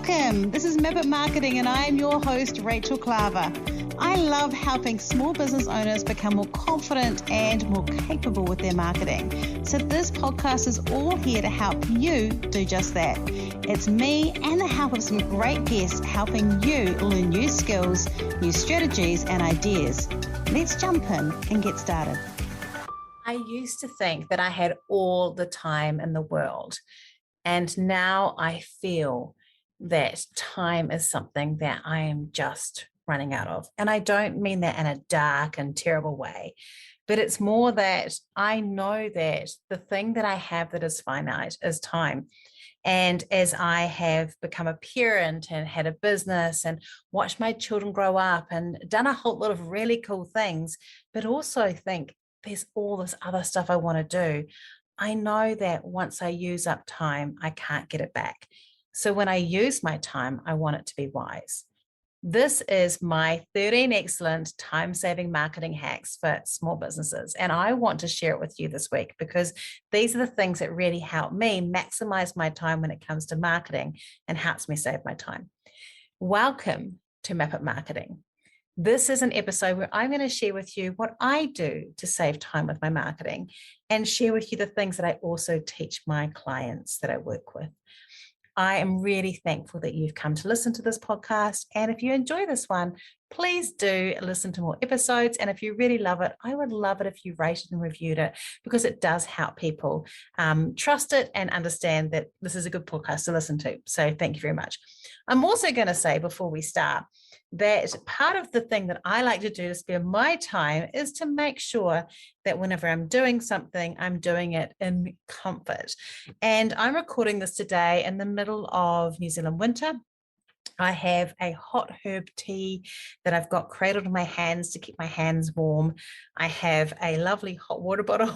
Welcome. This is Map Marketing and I am your host, Rachel Klaver. I love helping small business owners become more confident and more capable with their marketing. So this podcast is all here to help you do just that. It's me and the help of some great guests helping you learn new skills, new strategies and ideas. Let's jump in and get started. I used to think that I had all the time in the world, and now I feel that time is something that I am just running out of. And I don't mean that in a dark and terrible way, but it's more that I know that the thing that I have that is finite is time. And as I have become a parent and had a business and watched my children grow up and done a whole lot of really cool things, but also think there's all this other stuff I want to do, I know that once I use up time, I can't get it back. So when I use my time, I want it to be wise. This is my 13 excellent time-saving marketing hacks for small businesses. And I want to share it with you this week because these are the things that really help me maximize my time when it comes to marketing and helps me save my time. Welcome to Map It Marketing. This is an episode where I'm going to share with you what I do to save time with my marketing and share with you the things that I also teach my clients that I work with. I am really thankful that you've come to listen to this podcast. And if you enjoy this one, please do listen to more episodes. And if you really love it, I would love it if you rated and reviewed it because it does help people trust it and understand that this is a good podcast to listen to. So thank you very much. I'm also going to say before we start that part of the thing that I like to do to spend my time is to make sure that whenever I'm doing something, I'm doing it in comfort. And I'm recording this today in the middle of New Zealand winter. I have a hot herb tea that I've got cradled in my hands to keep my hands warm. I have a lovely hot water bottle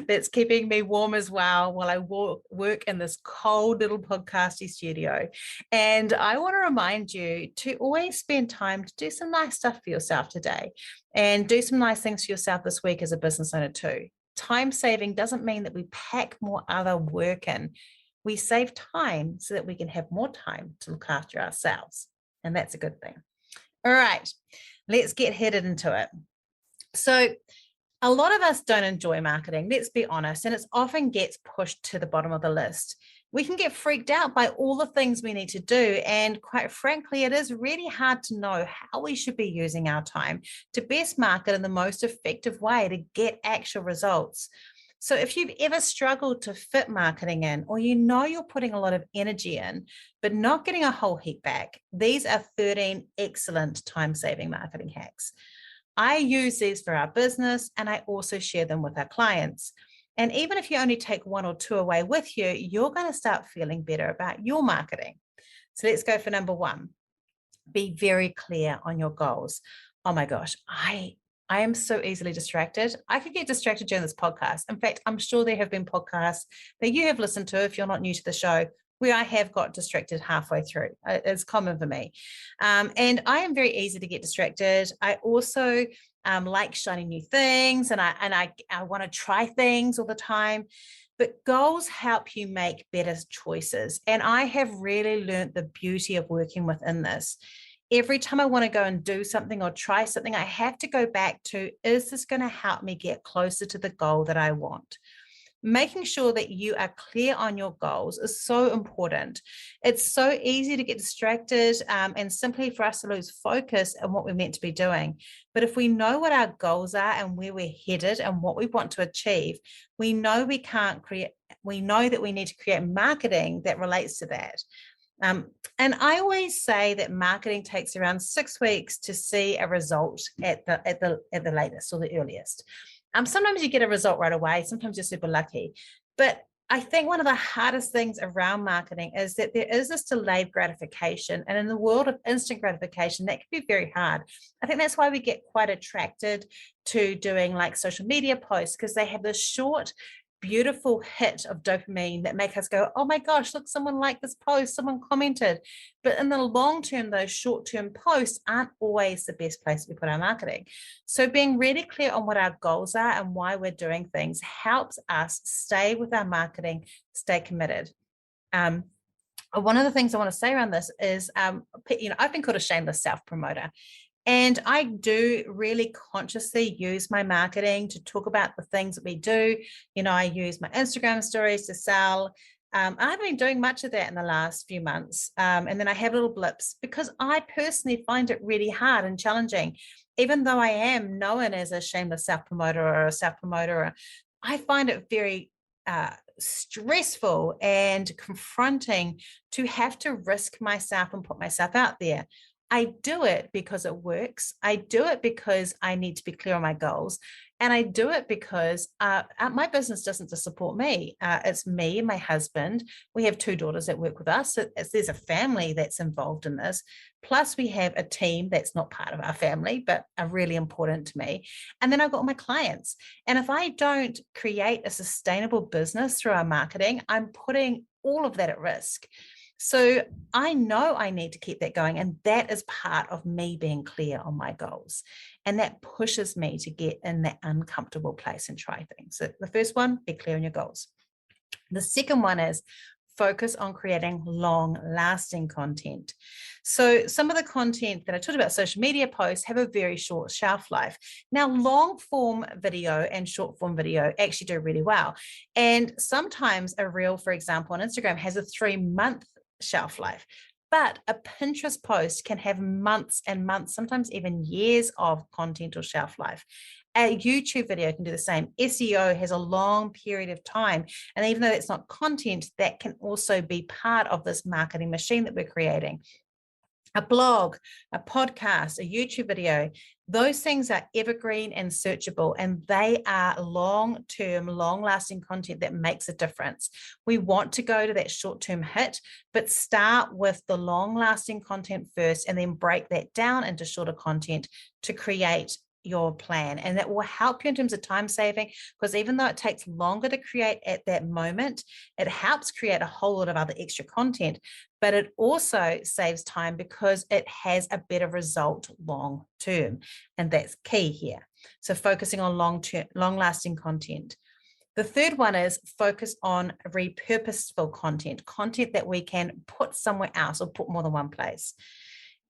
that's keeping me warm as well while I work in this cold little podcasty studio. And I want to remind you to always spend time to do some nice stuff for yourself today and do some nice things for yourself this week as a business owner too. Time saving doesn't mean that we pack more other work in. We save time so that we can have more time to look after ourselves. And that's a good thing. All right, let's get headed into it. So a lot of us don't enjoy marketing, let's be honest, and it often gets pushed to the bottom of the list. We can get freaked out by all the things we need to do. And quite frankly, it is really hard to know how we should be using our time to best market in the most effective way to get actual results. So if you've ever struggled to fit marketing in, or you know you're putting a lot of energy in, but not getting a whole heap back, these are 13 excellent time-saving marketing hacks. I use these for our business, and I also share them with our clients. And even if you only take one or two away with you, you're going to start feeling better about your marketing. So let's go for number one. Be very clear on your goals. Oh my gosh, I am so easily distracted. I could get distracted during this podcast. In fact, I'm sure there have been podcasts that you have listened to, if you're not new to the show, where I have got distracted halfway through. It's common for me. And I am very easy to get distracted. I also like shiny new things, and I want to try things all the time. But goals help you make better choices. And I have really learned the beauty of working within this. Every time I want to go and do something or try something, I have to go back to, is this going to help me get closer to the goal that I want? Making sure that you are clear on your goals is so important. It's so easy to get distracted and simply for us to lose focus on what we're meant to be doing. But if we know what our goals are and where we're headed and what we want to achieve, we know we know that we need to create marketing that relates to that. And I always say that marketing takes around 6 weeks to see a result at the latest or the earliest. Sometimes you get a result right away. Sometimes you're super lucky. But I think one of the hardest things around marketing is that there is this delayed gratification. And in the world of instant gratification, that can be very hard. I think that's why we get quite attracted to doing like social media posts, because they have this short, beautiful hit of dopamine that make us go, oh my gosh, look, someone liked this post, someone commented. But in the long term, those short-term posts aren't always the best place we put our marketing. So being really clear on what our goals are and why we're doing things helps us stay with our marketing, stay committed. one of the things I want to say around this is, I've been called a shameless self-promoter. And I do really consciously use my marketing to talk about the things that we do. I use my Instagram stories to sell. I've been doing much of that in the last few months. And then I have little blips because I personally find it really hard and challenging. Even though I am known as a shameless self-promoter or a self-promoter, I find it very stressful and confronting to have to risk myself and put myself out there. I do it because it works. I do it because I need to be clear on my goals. And I do it because my business doesn't just support me. It's me and my husband. We have 2 daughters that work with us. So there's a family that's involved in this. Plus, we have a team that's not part of our family, but are really important to me. And then I've got my clients. And if I don't create a sustainable business through our marketing, I'm putting all of that at risk. So I know I need to keep that going. And that is part of me being clear on my goals. And that pushes me to get in that uncomfortable place and try things. So the first one, be clear on your goals. The second one is focus on creating long-lasting content. So some of the content that I talked about, social media posts, have a very short shelf life. Now, long-form video and short-form video actually do really well. And sometimes a reel, for example, on Instagram has a 3-month shelf life. But a Pinterest post can have months and months, sometimes even years of content or shelf life. A YouTube video can do the same. SEO has a long period of time. And even though it's not content, that can also be part of this marketing machine that we're creating. A blog, a podcast, a YouTube video, those things are evergreen and searchable, and they are long-term, long-lasting content that makes a difference. We want to go to that short-term hit, but start with the long-lasting content first and then break that down into shorter content to create your plan. And that will help you in terms of time saving, because even though it takes longer to create at that moment, it helps create a whole lot of other extra content, but it also saves time because it has a better result long term. And that's key here. So focusing on long-lasting content. The third one is focus on repurposeful content that we can put somewhere else or put more than one place.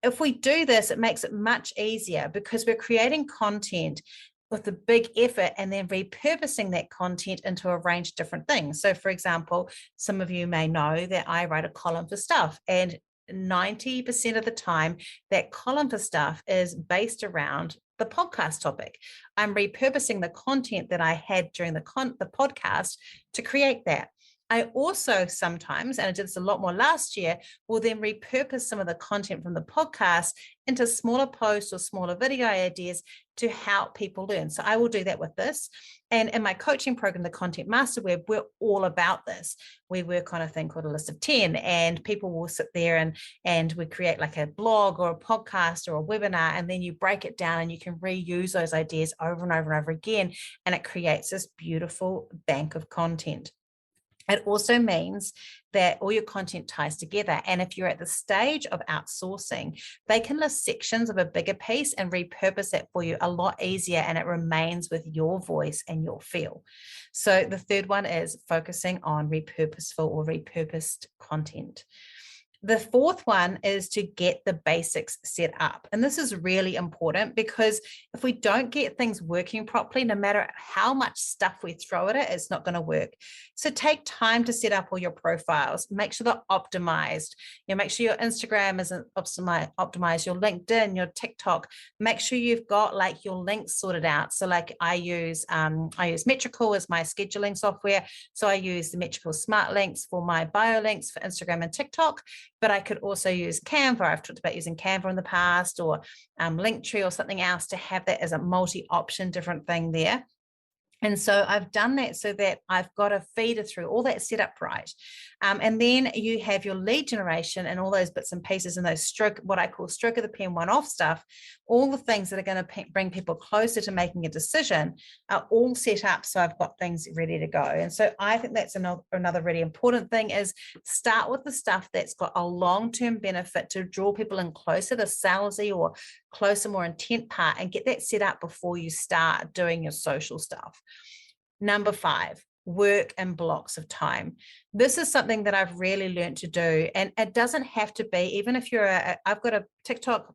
If we do this, it makes it much easier because we're creating content with a big effort and then repurposing that content into a range of different things. So, for example, some of you may know that I write a column for Stuff, and 90% of the time, that column for Stuff is based around the podcast topic. I'm repurposing the content that I had during the podcast to create that. I also sometimes, and I did this a lot more last year, will then repurpose some of the content from the podcast into smaller posts or smaller video ideas to help people learn. So I will do that with this. And in my coaching program, the Content Master Web, we're all about this. We work on a thing called a list of 10, and people will sit there and we create like a blog or a podcast or a webinar, and then you break it down and you can reuse those ideas over and over and over again. And it creates this beautiful bank of content. It also means that all your content ties together. And if you're at the stage of outsourcing, they can list sections of a bigger piece and repurpose it for you a lot easier, and it remains with your voice and your feel. So the third one is focusing on repurposeful or repurposed content. The fourth one is to get the basics set up. And this is really important because if we don't get things working properly, no matter how much stuff we throw at it, it's not going to work. So take time to set up all your profiles. Make sure they're optimized. Make sure your Instagram isn't optimized, your LinkedIn, your TikTok. Make sure you've got like your links sorted out. So like I use Metrical as my scheduling software. So I use the Metrical Smart Links for my bio links for Instagram and TikTok. But I could also use Canva. I've talked about using Canva in the past, or Linktree or something else to have that as a multi-option different thing there. And so I've done that so that I've got a feeder through all that set up right. And then you have your lead generation and all those bits and pieces and those what I call stroke of the pen one-off stuff, all the things that are going to bring people closer to making a decision are all set up. So I've got things ready to go. And so I think that's another really important thing is start with the stuff that's got a long-term benefit to draw people in closer, the salesy or closer, more intent part, and get that set up before you start doing your social stuff. Number 5, work in blocks of time. This is something that I've really learned to do. And it doesn't have to be, even if you're I've got a TikTok,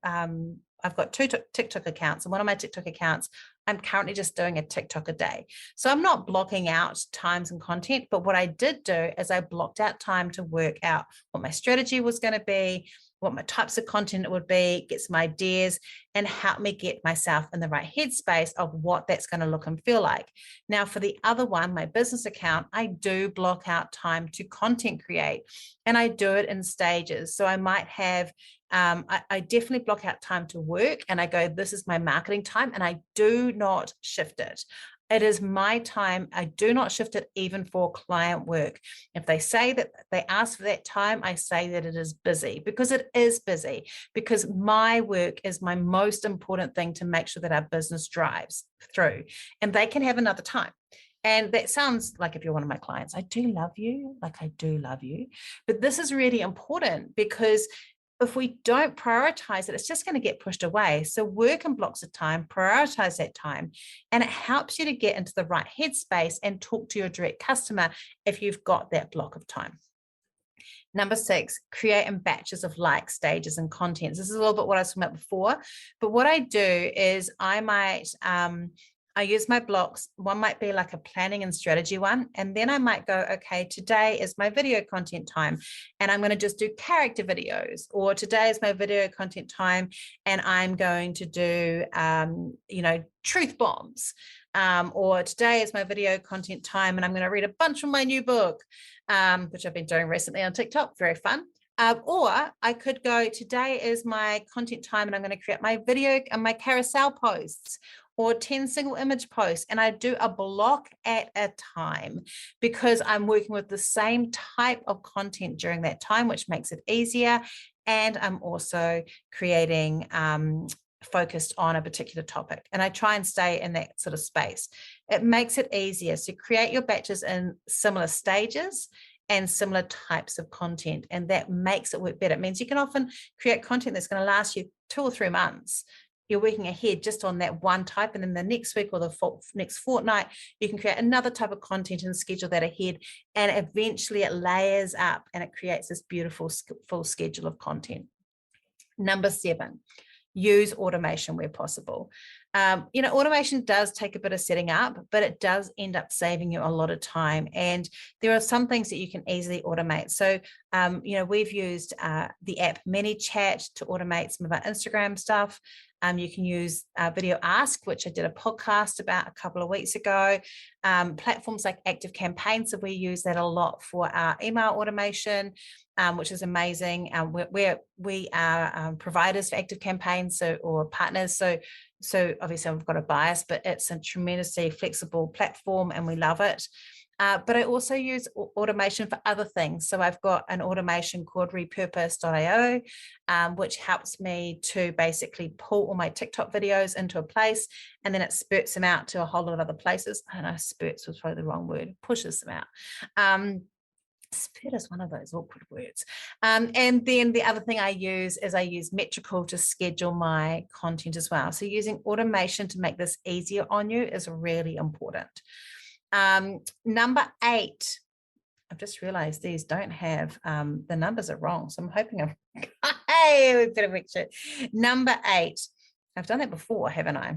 I've got two TikTok accounts, and one of my TikTok accounts, I'm currently just doing a TikTok a day. So I'm not blocking out times and content, but what I did do is I blocked out time to work out what my strategy was going to be, what my types of content it would be, get some ideas, and help me get myself in the right headspace of what that's going to look and feel like. Now, for the other one, my business account, I do block out time to content create, and I do it in stages. So I might have, I definitely block out time to work, and I go, this is my marketing time, and I do not shift it. It is my time. I do not shift it even for client work. If they say that they ask for that time, I say that it is busy, because it is busy, because my work is my most important thing to make sure that our business drives through, and they can have another time. And that sounds like, if you're one of my clients, I do love you. Like, I do love you. But this is really important, because if we don't prioritize it, it's just going to get pushed away. So work in blocks of time, prioritize that time, and it helps you to get into the right headspace and talk to your direct customer if you've got that block of time. Number 6, create in batches of like stages and contents. This is a little bit what I was talking about before, but what I do is I might, I use my blocks. One might be like a planning and strategy one. And then I might go, okay, today is my video content time, and I'm going to just do character videos. Or today is my video content time, and I'm going to do, truth bombs. Or today is my video content time, and I'm going to read a bunch from my new book, which I've been doing recently on TikTok. Very fun. Or I could go, today is my content time, and I'm going to create my video and my carousel posts, or 10 single image posts, and I do a block at a time, because I'm working with the same type of content during that time, which makes it easier. And I'm also creating focused on a particular topic, and I try and stay in that sort of space. It makes it easier. So create your batches in similar stages and similar types of content, and that makes it work better. It means you can often create content that's going to last you 2 or 3 months. You're working ahead just on that one type, and then the next week or the next fortnight, you can create another type of content and schedule that ahead, and eventually it layers up and it creates this beautiful full schedule of content. Number 7, use automation where possible. Automation does take a bit of setting up, but it does end up saving you a lot of time. And there are some things that you can easily automate. So, we've used the app ManyChat to automate some of our Instagram stuff. You can use Video Ask, which I did a podcast about a couple of weeks ago. Platforms like Active Campaign, so we use that a lot for our email automation, which is amazing. We are providers for Active Campaign, or partners. So obviously I've got a bias, but it's a tremendously flexible platform, and we love it. But I also use automation for other things. So I've got an automation called repurpose.io, which helps me to basically pull all my TikTok videos into a place, and then it spurts them out to a whole lot of other places. I don't know, spurts was probably the wrong word, pushes them out. Spurt is one of those awkward words. And then the other thing I use Metrical to schedule my content as well. So using automation to make this easier on you is really important. Number 8, I've just realized these don't have, the numbers are wrong. So I'm hoping hey, we've got a picture. Number 8, I've done that before, haven't I?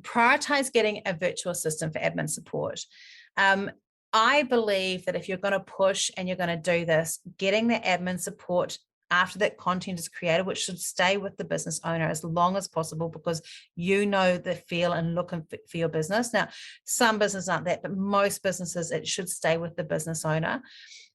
Prioritize getting a virtual assistant for admin support. I believe that if you're going to push and you're going to do this, getting the admin support after that content is created, which should stay with the business owner as long as possible, because you know the feel and look and for your business. Now, some businesses aren't that, but most businesses, it should stay with the business owner.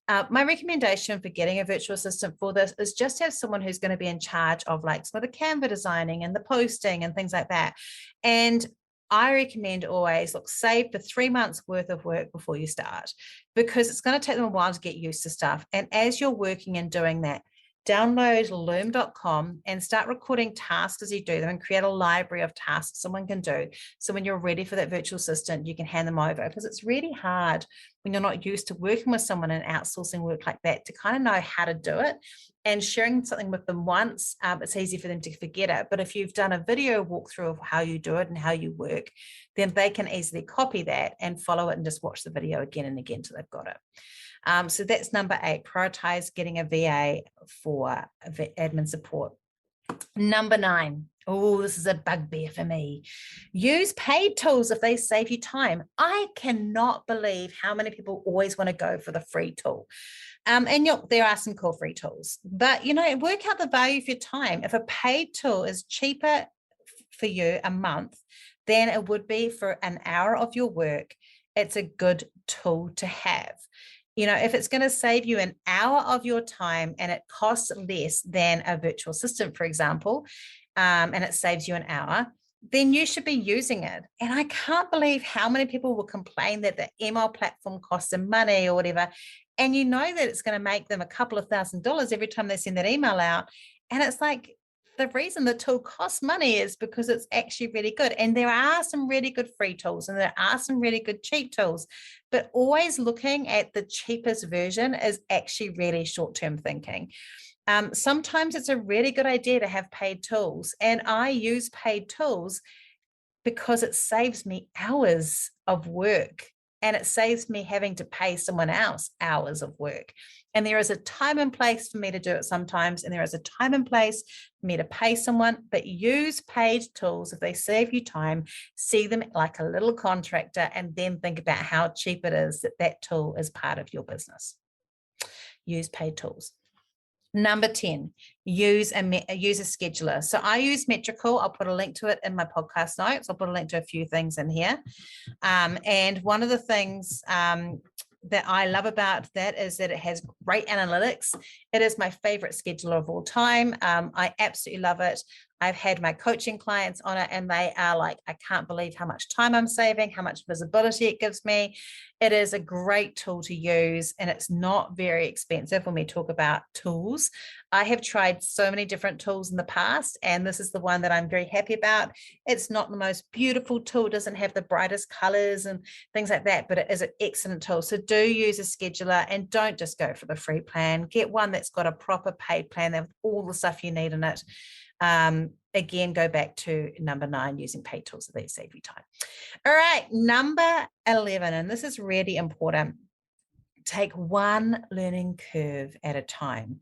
My recommendation for getting a virtual assistant for this is just have someone who's going to be in charge of like some of the Canva designing and the posting and things like that. And I recommend always save for 3 months worth of work before you start, because it's going to take them a while to get used to stuff. And as you're working and doing that, download loom.com and start recording tasks as you do them and create a library of tasks someone can do. So when you're ready for that virtual assistant, you can hand them over, because it's really hard when you're not used to working with someone and outsourcing work like that to kind of know how to do it. And sharing something with them once, it's easy for them to forget it. But if you've done a video walkthrough of how you do it and how you work, then they can easily copy that and follow it and just watch the video again and again till they've got it. So that's number 8, prioritize getting a VA for admin support. Number 9, oh, this is a bugbear for me. Use paid tools if they save you time. I cannot believe how many people always want to go for the free tool. And there are some cool free tools, but work out the value for your time. If a paid tool is cheaper for you a month than it would be for an hour of your work, it's a good tool to have. If it's going to save you an hour of your time and it costs less than a virtual assistant, for example, and it saves you an hour, then you should be using it. And I can't believe how many people will complain that the email platform costs them money or whatever. And you know that it's going to make them a couple of $1,000s every time they send that email out. And it's like, the reason the tool costs money is because it's actually really good. And there are some really good free tools and there are some really good cheap tools, but always looking at the cheapest version is actually really short-term thinking. Sometimes it's a really good idea to have paid tools, and I use paid tools because it saves me hours of work and it saves me having to pay someone else hours of work. And there is a time and place for me to do it sometimes, and there is a time and place for me to pay someone, but use paid tools if they save you time, see them like a little contractor, and then think about how cheap it is that tool is part of your business. Use paid tools. Number 10, use a scheduler. So I use Metrical. I'll put a link to it in my podcast notes. I'll put a link to a few things in here. And one of the things that I love about that is that it has great analytics. It is my favorite scheduler of all time. I absolutely love it. I've had my coaching clients on it and they are like, I can't believe how much time I'm saving, how much visibility it gives me. It is a great tool to use and it's not very expensive when we talk about tools. I have tried so many different tools in the past and this is the one that I'm very happy about. It's not the most beautiful tool, doesn't have the brightest colors and things like that, but it is an excellent tool. So do use a scheduler and don't just go for the free plan. Get one that's got a proper paid plan with all the stuff you need in it. Again, go back to number 9, using paid tools that save you time. All right, number 11, and this is really important. Take one learning curve at a time.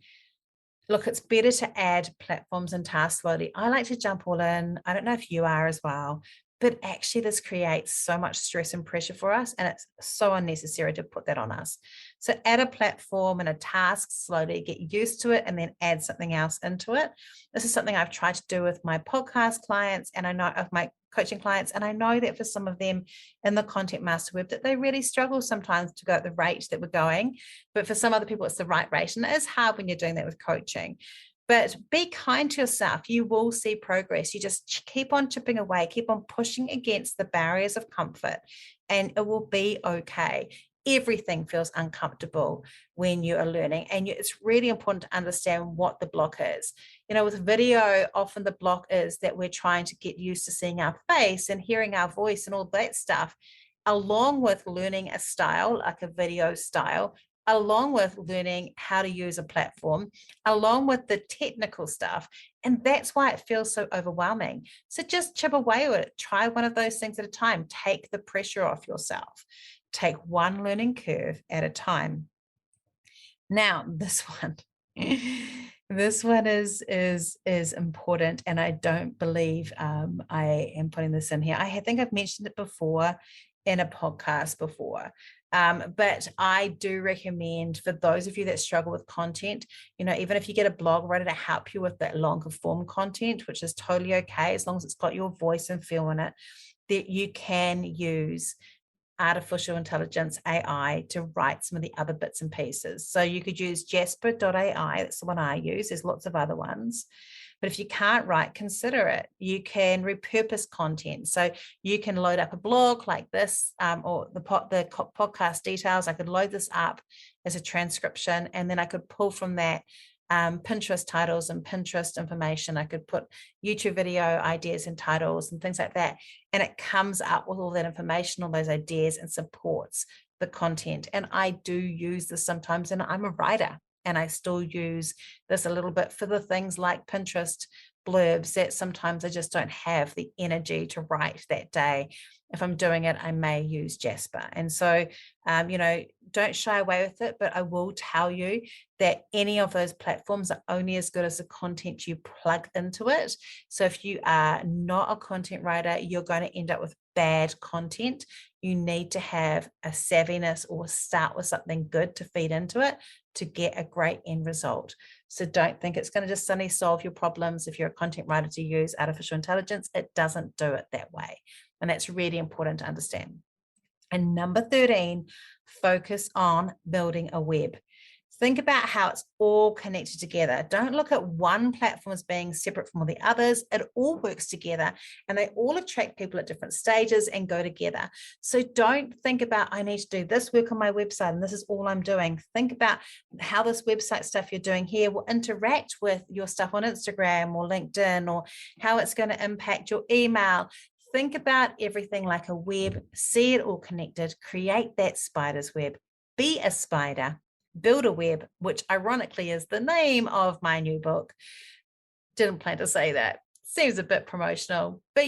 Look, it's better to add platforms and tasks slowly. I like to jump all in. I don't know if you are as well, but actually this creates so much stress and pressure for us, and it's so unnecessary to put that on us. So add a platform and a task slowly, get used to it, and then add something else into it. This is something I've tried to do with my podcast clients, and I know of my coaching clients, and I know that for some of them in the Content Master Web that they really struggle sometimes to go at the rate that we're going, but for some other people it's the right rate, and it is hard when you're doing that with coaching. But be kind to yourself. You will see progress. You just keep on chipping away, keep on pushing against the barriers of comfort, and it will be okay. Everything feels uncomfortable when you are learning, and it's really important to understand what the block is. With video, often the block is that we're trying to get used to seeing our face and hearing our voice and all that stuff, along with learning a style, like a video style, along with learning how to use a platform, along with the technical stuff. And that's why it feels so overwhelming. So just chip away at it. Try one of those things at a time. Take the pressure off yourself. Take one learning curve at a time. Now, this one is important, and I don't believe I am putting this in here. I think I've mentioned it before in a podcast before. But I do recommend for those of you that struggle with content, even if you get a blog writer to help you with that longer form content, which is totally okay, as long as it's got your voice and feel in it, that you can use artificial intelligence, AI, to write some of the other bits and pieces. So you could use Jasper.ai, that's the one I use. There's lots of other ones. But if you can't write, consider it. You can repurpose content. So you can load up a blog like this, or the podcast details. I could load this up as a transcription, and then I could pull from that Pinterest titles and Pinterest information. I could put YouTube video ideas and titles and things like that. And it comes up with all that information, all those ideas, and supports the content. And I do use this sometimes, and I'm a writer, and I still use this a little bit for the things like Pinterest blurbs that sometimes I just don't have the energy to write that day. If I'm doing it, I may use Jasper. And so, don't shy away with it, but I will tell you that any of those platforms are only as good as the content you plug into it. So if you are not a content writer, you're going to end up with bad content. You need to have a savviness or start with something good to feed into it to get a great end result. So don't think it's going to just suddenly solve your problems if you're a content writer to use artificial intelligence. It doesn't do it that way. And that's really important to understand. And number 13, focus on building a web. Think about how it's all connected together. Don't look at one platform as being separate from all the others. It all works together, and they all attract people at different stages and go together. So don't think about, I need to do this work on my website and this is all I'm doing. Think about how this website stuff you're doing here will interact with your stuff on Instagram or LinkedIn, or how it's going to impact your email. Think about everything like a web, see it all connected, create that spider's web, be a spider. Build a web, which ironically is the name of my new book. Didn't plan to say that. Seems a bit promotional, but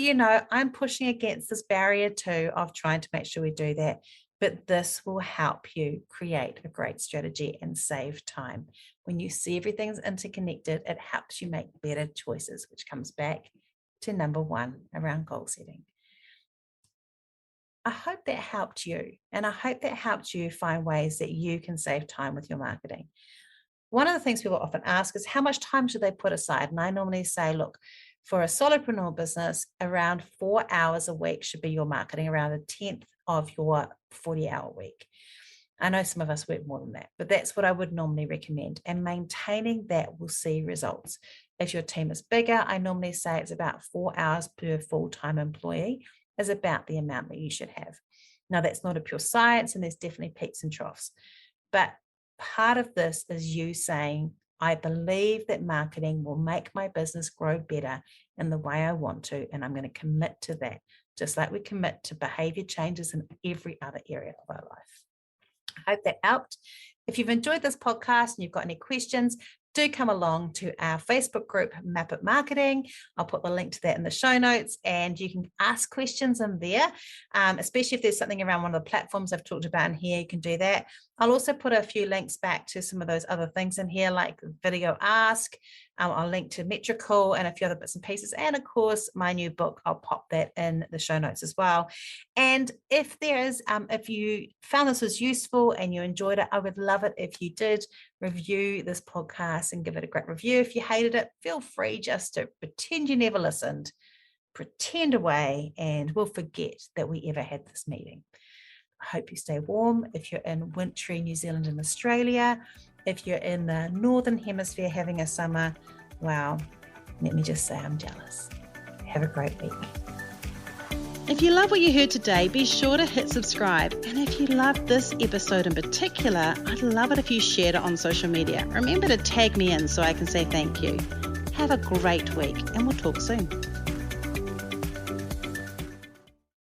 I'm pushing against this barrier too of trying to make sure we do that. But this will help you create a great strategy and save time. When you see everything's interconnected, it helps you make better choices, which comes back to number 1 around goal setting. I hope that helped you, and I hope that helped you find ways that you can save time with your marketing. One of the things people often ask is how much time should they put aside? And I normally say, look, for a solopreneur business, around 4 hours a week should be your marketing, around a 10th of your 40-hour week. I know some of us work more than that, but that's what I would normally recommend. And maintaining that will see results. If your team is bigger, I normally say it's about 4 hours per full-time employee is about the amount that you should have. Now, that's not a pure science, and there's definitely peaks and troughs. But part of this is you saying, I believe that marketing will make my business grow better in the way I want to, and I'm going to commit to that, just like we commit to behavior changes in every other area of our life. I hope that helped. If you've enjoyed this podcast and you've got any questions, do come along to our Facebook group, Map It Marketing. I'll put the link to that in the show notes, and you can ask questions in there, especially if there's something around one of the platforms I've talked about in here, you can do that. I'll also put a few links back to some of those other things in here, like Video Ask. I'll link to Metrical and a few other bits and pieces. And of course, my new book, I'll pop that in the show notes as well. And if you found this was useful and you enjoyed it, I would love it if you did review this podcast and give it a great review. If you hated it, feel free just to pretend you never listened, pretend away, and we'll forget that we ever had this meeting. I hope you stay warm. If you're in wintry New Zealand and Australia, if you're in the Northern Hemisphere having a summer, wow, let me just say I'm jealous. Have a great week. If you love what you heard today, be sure to hit subscribe. And if you loved this episode in particular, I'd love it if you shared it on social media. Remember to tag me in so I can say thank you. Have a great week, and we'll talk soon.